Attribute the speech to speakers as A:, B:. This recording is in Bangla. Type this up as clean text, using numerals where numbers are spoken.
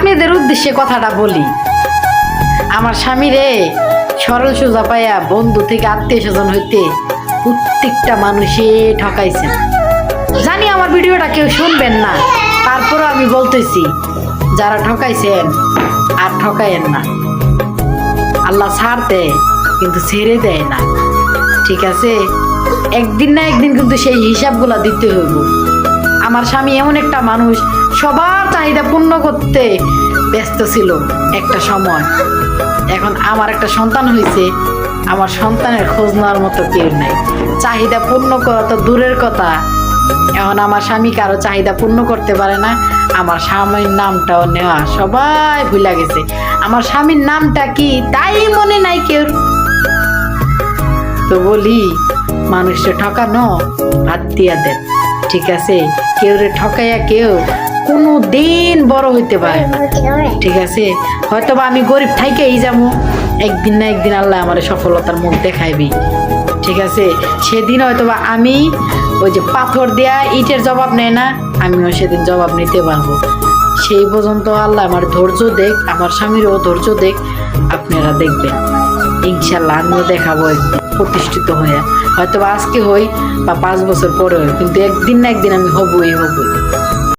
A: আপনাদের উদ্দেশ্যে কথাটা বলি। আমার স্বামী রে সরল সোজা পাইয়া বন্ধু থেকে আত্মীয় স্বজন হইতে প্রত্যেকটা মানুষে ঠকাইছেন। জানি আমার ভিডিওটা কেউ শুনবেন না, তারপরও আমি বলতেছি, যারা ঠকাইছেন আর ঠকাইয়েন না। আল্লাহ ছাড় দেয় কিন্তু ছেড়ে দেয় না, ঠিক আছে? একদিন না একদিন কিন্তু সেই হিসাবগুলা দিতে হইব। আমার স্বামী এমন একটা মানুষ, সবার চাহিদা পূর্ণ করতে ব্যস্ত ছিল একটা সময়। এখন আমার একটা সন্তান হয়েছে, আমার সন্তানের খোঁজ নেওয়ার মতো কেউ নাই। চাহিদা পূর্ণ করা তো দূরের কথা, এখন আমার স্বামী কারো চাহিদা পূর্ণ করতে পারে না। আমার স্বামীর নামটাও নেওয়া সবাই ভুলে গেছে। আমার স্বামীর নামটা কি তাই মনে নাই কেউ। তো বলি, মানুষকে ঠকানো বাদ দিয়া দেন, ঠিক আছে? কেউ রে ঠকাইয়া কেউ কোনো দিন বড় হইতে পারে না, ঠিক আছে? হয়তো বা আমি গরিব থাইকেই যাবো, একদিন না একদিন আল্লাহ আমার সফলতার মুখ দেখাইবি, ঠিক আছে? সেদিন হয়তো বা আমি ওই যে পাথর দেয়া ইটের জবাব নেয় না, আমিও সেদিন জবাব নিতে পারবো। সেই পর্যন্ত আল্লাহ আমার ধৈর্য দেখ, আমার স্বামীরও ধৈর্য দেখ, আপনারা দেখবেন ইনশাল্লাহ আমিও দেখাবো একদিন প্রতিষ্ঠিত হয়ে। হয়তো আজকে হই বা 5 বছর পরে হই, কিন্তু একদিন না একদিন আমি হবই হবই।